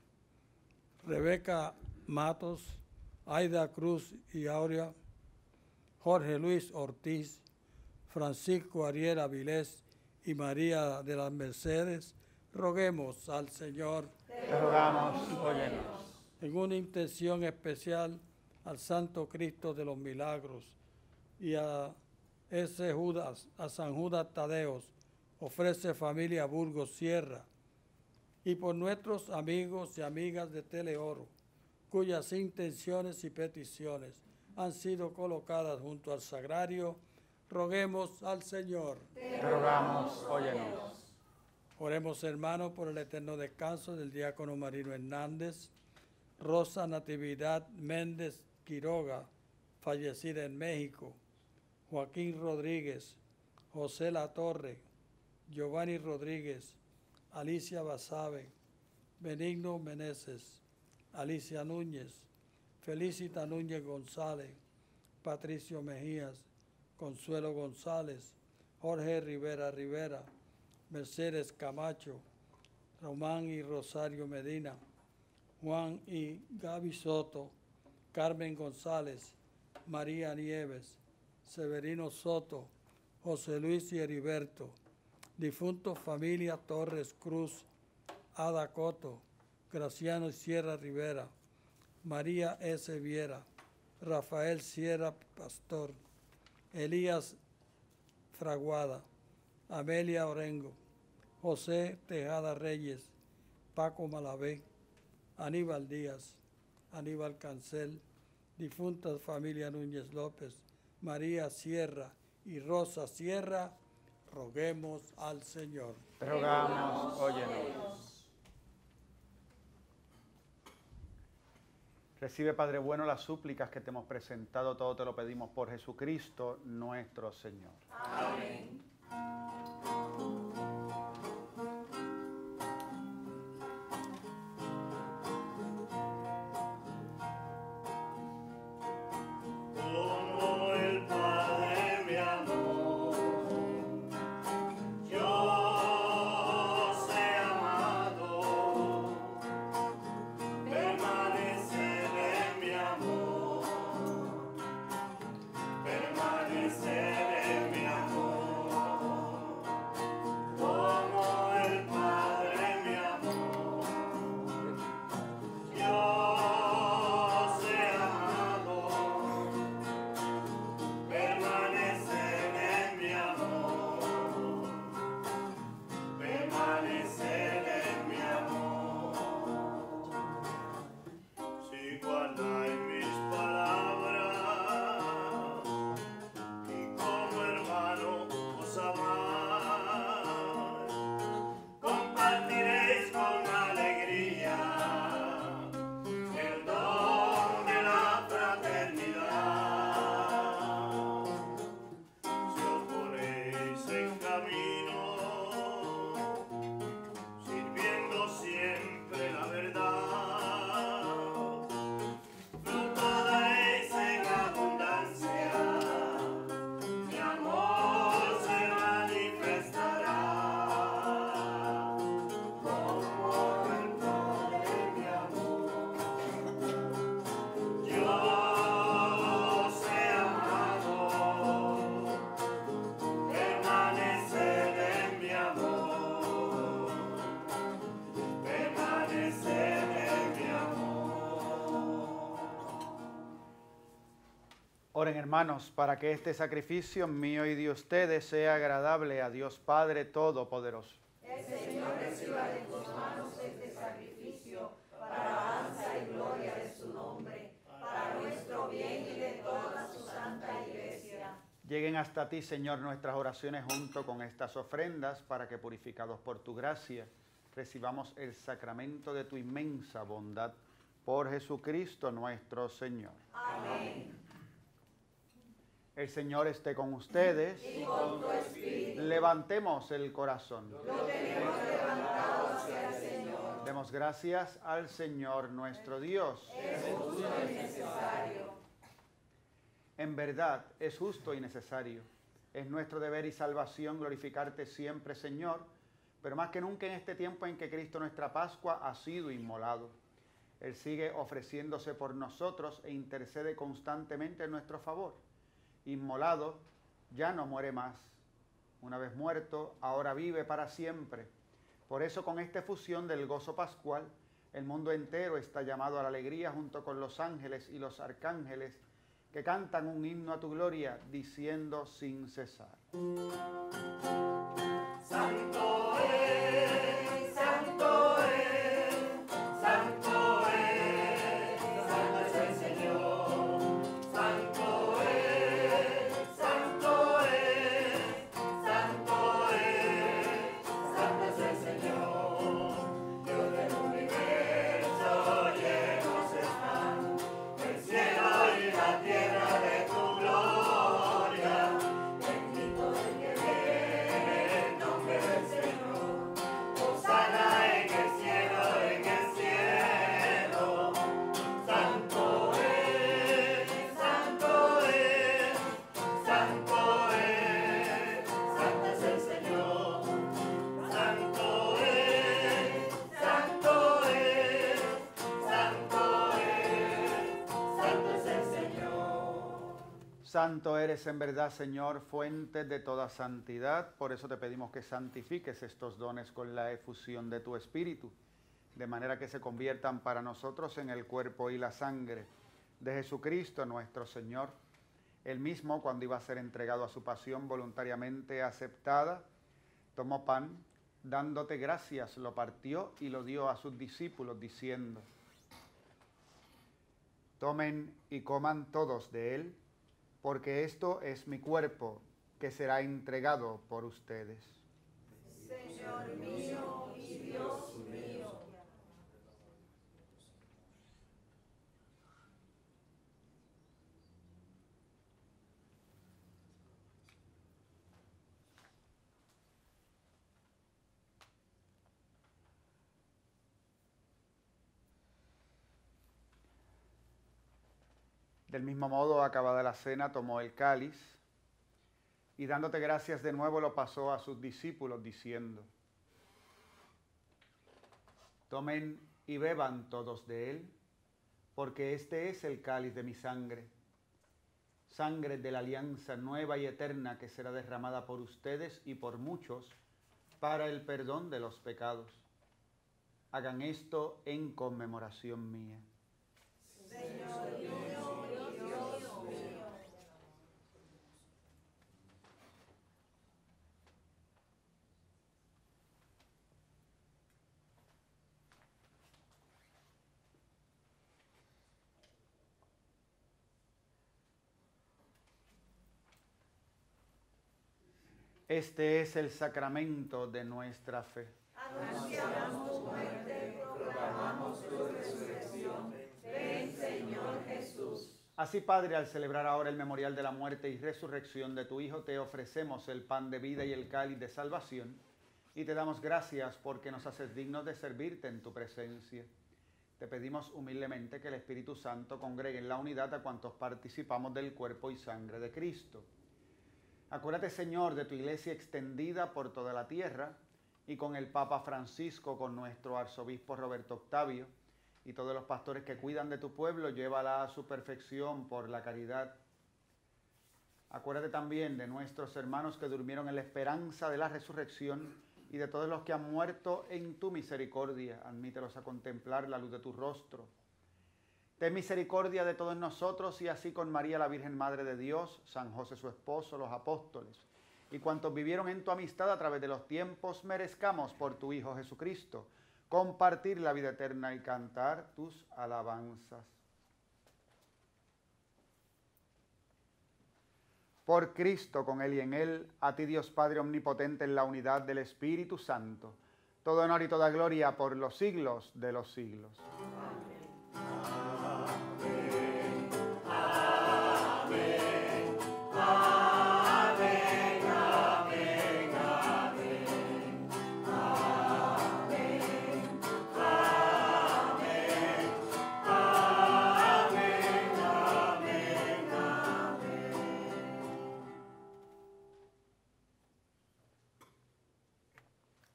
Rebeca Matos, Aida Cruz y Aurea, Jorge Luis Ortiz, Francisco Ariel Avilés y María de las Mercedes, roguemos al Señor. Te rogamos, óyenos. En una intención especial al Santo Cristo de los Milagros y a ese Judas, a San Judas Tadeos, ofrece familia Burgos Sierra, y por nuestros amigos y amigas de Teleoro, cuyas intenciones y peticiones han sido colocadas junto al sagrario, roguemos al Señor. Te rogamos, óyenos. Oremos, hermanos, por el eterno descanso del diácono Marino Hernández, Rosa Natividad Méndez Quiroga, fallecida en México, Joaquín Rodríguez, José Latorre, Giovanni Rodríguez, Alicia Basabe, Benigno Meneses, Alicia Núñez, Felicita Núñez González, Patricio Mejías, Consuelo González, Jorge Rivera Rivera, Mercedes Camacho, Román y Rosario Medina, Juan y Gaby Soto, Carmen González, María Nieves, Severino Soto, José Luis y Heriberto, difuntos familia Torres Cruz, Ada Coto, Graciano Sierra Rivera, María S. Viera, Rafael Sierra Pastor, Elías Fraguada, Amelia Orengo, José Tejada Reyes, Paco Malavé, Aníbal Díaz, Aníbal Cancel, difuntas familia Núñez López, María Sierra y Rosa Sierra, roguemos al Señor. Te rogamos, óyenos. Recibe, Padre bueno, las súplicas que te hemos presentado, todo te lo pedimos por Jesucristo nuestro Señor. Amén. Como el Padre me amó, yo sé amado, permanecer en mi amor, permanecer en mi amor. Como el Padre me amó, yo sé amado, permanecer en mi amor, permanecer en mi amor. Si guardáis mis palabras y como hermano os amáis, compartiréis con alegría el don de la fraternidad. Si os ponéis en camino, sirviendo siempre la verdad, fruto daréis en abundancia, mi amor se manifestará. Como el Padre me amó, yo sé amado, permanecer en mi amor, permanecer en mi amor. Oren, hermanos, para que este sacrificio mío y de ustedes sea agradable a Dios Padre Todopoderoso. El Señor reciba de tus manos este sacrificio para alabanza y gloria de su nombre, para nuestro bien y de toda su santa iglesia. Lleguen hasta ti, Señor, nuestras oraciones junto con estas ofrendas, para que, purificados por tu gracia, recibamos el sacramento de tu inmensa bondad. Por Jesucristo nuestro Señor. Amén. El Señor esté con ustedes. Y con tu espíritu. Levantemos el corazón. Lo tenemos levantado hacia el Señor. Demos gracias al Señor nuestro Dios. Es justo y necesario. En verdad, es justo y necesario. Es nuestro deber y salvación glorificarte siempre, Señor, pero más que nunca en este tiempo en que Cristo nuestra Pascua ha sido inmolado. Él sigue ofreciéndose por nosotros e intercede constantemente en nuestro favor. Inmolado, ya no muere más. Una vez muerto, ahora vive para siempre. Por eso, con esta efusión del gozo pascual, el mundo entero está llamado a la alegría junto con los ángeles y los arcángeles que cantan un himno a tu gloria, diciendo sin cesar. Santo es, santo es, santo es, santo es el Señor. Santo es, santo es, santo es, santo es el Señor. Dios del universo llenos están el cielo y la tierra de tu gloria. Bendito el que viene en nombre del Señor. Hosana en el cielo, en el cielo. Santo es, santo es, santo es, santo es el Señor. Santo es, santo es, santo es, santo es el Señor. Santo eres en verdad, Señor, fuente de toda santidad. Por eso te pedimos que santifiques estos dones con la efusión de tu Espíritu, de manera que se conviertan para nosotros en el cuerpo y la sangre de Jesucristo nuestro Señor. Él mismo, cuando iba a ser entregado a su pasión voluntariamente aceptada, tomó pan, dándote gracias, lo partió y lo dio a sus discípulos, diciendo: tomen y coman todos de él, porque esto es mi cuerpo, que será entregado por ustedes. Señor mío y Dios mío. Del mismo modo, acabada la cena, tomó el cáliz y dándote gracias de nuevo lo pasó a sus discípulos diciendo: tomen y beban todos de él, porque este es el cáliz de mi sangre, sangre de la alianza nueva y eterna que será derramada por ustedes y por muchos para el perdón de los pecados. Hagan esto en conmemoración mía. Señor mío y Dios mío. Este es el sacramento de nuestra fe. Anunciamos tu muerte, proclamamos tu resurrección. Ven, Señor Jesús. Así, Padre, al celebrar ahora el memorial de la muerte y resurrección de tu Hijo, te ofrecemos el pan de vida y el cáliz de salvación, y te damos gracias porque nos haces dignos de servirte en tu presencia. Te pedimos humildemente que el Espíritu Santo congregue en la unidad a cuantos participamos del cuerpo y sangre de Cristo. Acuérdate, Señor, de tu iglesia extendida por toda la tierra, y con el Papa Francisco, con nuestro arzobispo Roberto Octavio, y todos los pastores que cuidan de tu pueblo, llévala a su perfección por la caridad. Acuérdate también de nuestros hermanos que durmieron en la esperanza de la resurrección, y de todos los que han muerto en tu misericordia. Admítelos a contemplar la luz de tu rostro. Ten misericordia de todos nosotros, y así con María, la Virgen Madre de Dios, San José su esposo, los apóstoles, y cuantos vivieron en tu amistad a través de los tiempos, merezcamos por tu Hijo Jesucristo compartir la vida eterna y cantar tus alabanzas. Por Cristo, con Él y en Él, a ti Dios Padre Omnipotente, en la unidad del Espíritu Santo, todo honor y toda gloria por los siglos de los siglos.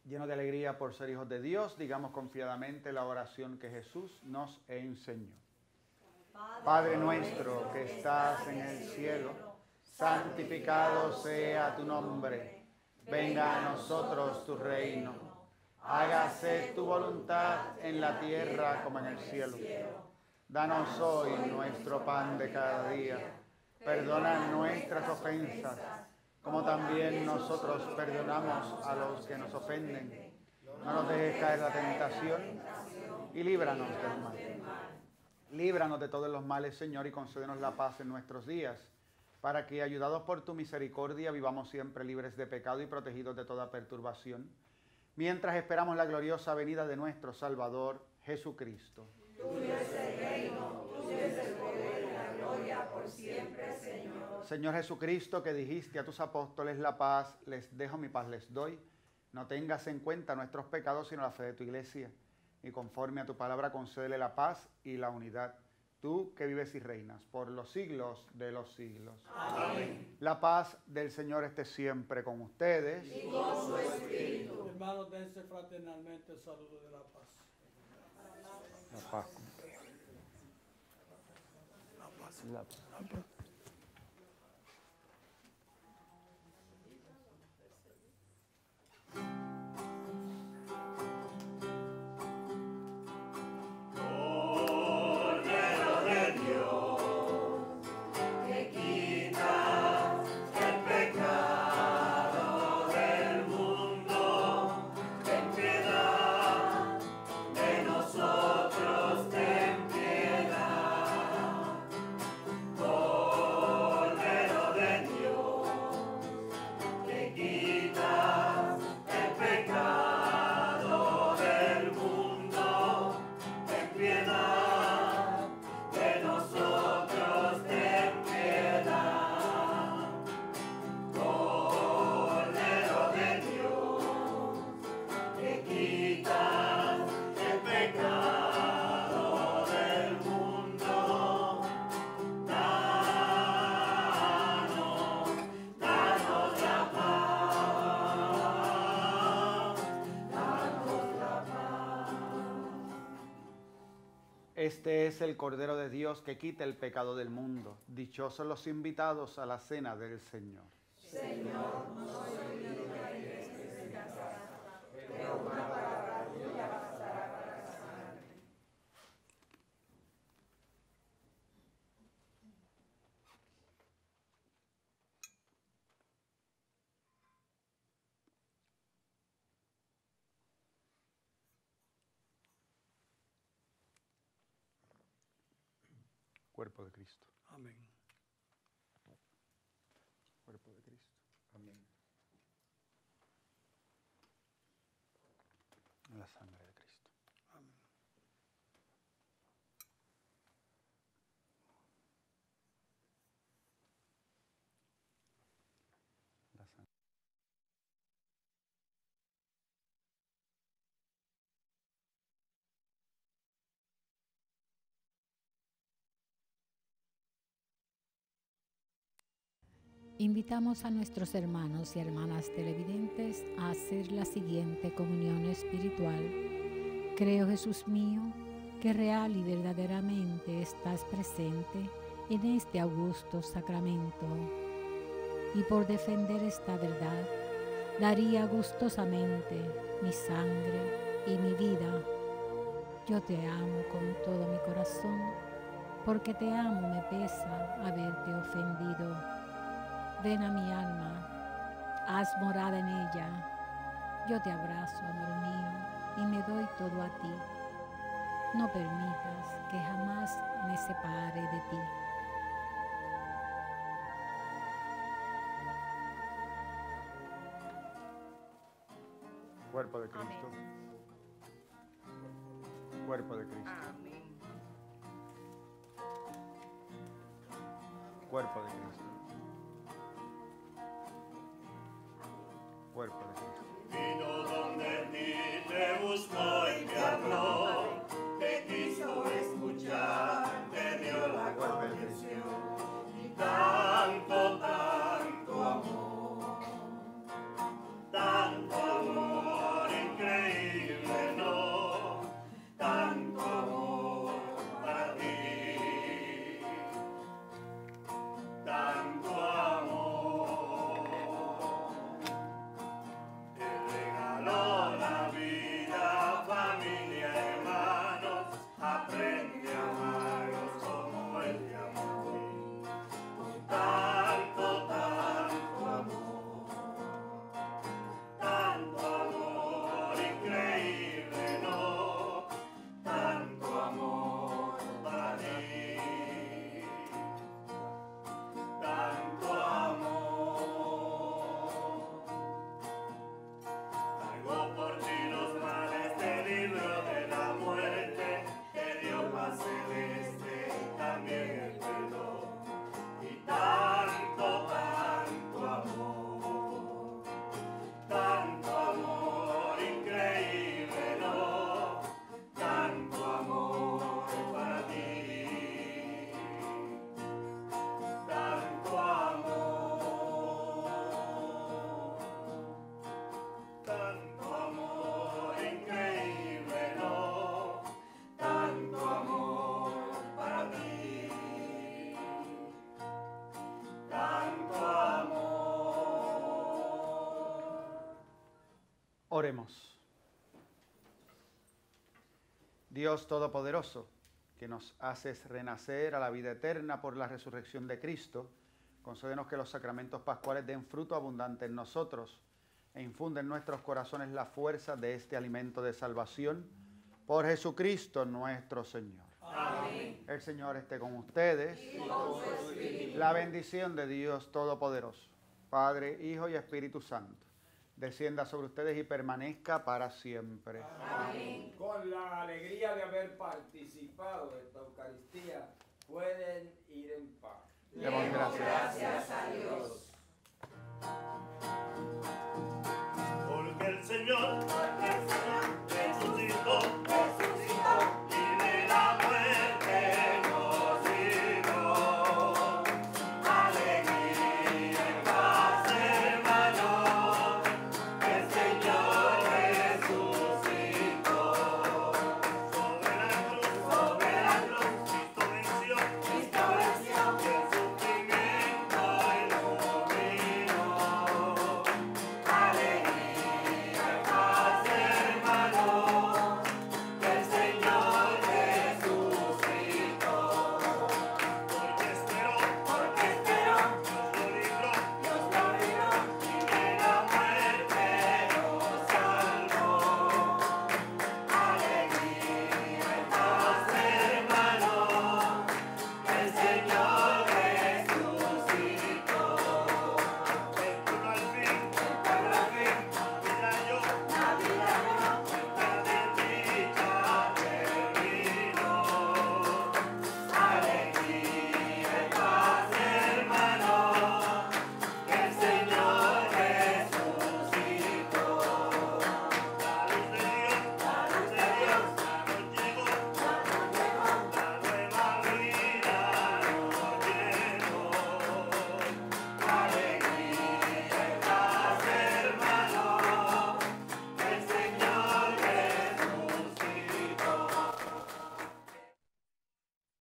Lleno de alegría por ser hijos de Dios, digamos confiadamente la oración que Jesús nos enseñó. Padre nuestro que estás en el cielo, santificado sea tu nombre. Venga a nosotros tu reino. Hágase tu voluntad en la tierra como en el cielo. Danos hoy nuestro pan de cada día. Perdona nuestras ofensas, como también nosotros perdonamos a los que nos ofenden. No nos dejes caer en la tentación y líbranos del mal. Líbranos de todos los males, Señor, y concédenos la paz en nuestros días, para que, ayudados por tu misericordia, vivamos siempre libres de pecado y protegidos de toda perturbación, mientras esperamos la gloriosa venida de nuestro Salvador, Jesucristo. Tuyo es el reino, tuyo es el poder y la gloria por siempre, Señor. Señor Jesucristo, que dijiste a tus apóstoles: la paz les dejo, mi paz les doy. No tengas en cuenta nuestros pecados, sino la fe de tu iglesia. Y conforme a tu palabra, concédele la paz y la unidad. Tú que vives y reinas por los siglos de los siglos. Amén. La paz del Señor esté siempre con ustedes. Y con su espíritu. Hermanos, dense fraternalmente el saludo de la paz. La paz. La paz. Nosotros ten piedad. Este es el Cordero de Dios que quita el pecado del mundo. Dichosos los invitados a la cena del Señor. Señor, no soy digna de que entres en mi casa, pero una palabra tuya bastará para sanarme. Cuerpo de Cristo. Amén. Cuerpo de Cristo. Amén. La sangre de Cristo. Amén. La sangre. Invitamos a nuestros hermanos y hermanas televidentes a hacer la siguiente comunión espiritual. Creo, Jesús mío, que real y verdaderamente estás presente en este augusto sacramento. Y por defender esta verdad, daría gustosamente mi sangre y mi vida. Yo te amo con todo mi corazón, porque te amo me pesa haberte ofendido. Ven a mi alma, haz morada en ella. Yo te abrazo, amor mío, y me doy todo a ti. No permitas que jamás me separe de ti. Cuerpo de Cristo. Cuerpo de Cristo. Cuerpo de Cristo. Cuerpo de Cristo. Vino donde ti te buscó y te habló, te quiso escuchar, te dio la confesión. Y tanto, tanto amor increíble, no, tanto amor para ti, tanto amor. Te regaló la vida, familia, hermanos, aprende a amarlos como Él te amó a ti. Con tanto, tanto amor increíble, no, tanto amor para ti, tanto amor. Cargó por ti los males, te libró de la muerte, te dio paz celeste y también el perdón. Y tanto, tanto amor increíble, no, tanto amor para ti, tanto amor, tanto amor increíble, no, tanto amor para ti, tanto amor. Oremos. Dios Todopoderoso, que nos haces renacer a la vida eterna por la resurrección de Cristo, concédenos que los sacramentos pascuales den fruto abundante en nosotros e infunden en nuestros corazones la fuerza de este alimento de salvación. Por Jesucristo nuestro Señor. Amén. El Señor esté con ustedes. Y con su espíritu. La bendición de Dios Todopoderoso, Padre, Hijo y Espíritu Santo, descienda sobre ustedes y permanezca para siempre. Amén. Con la alegría de haber participado de esta Eucaristía, pueden ir en paz. Demos gracias. Gracias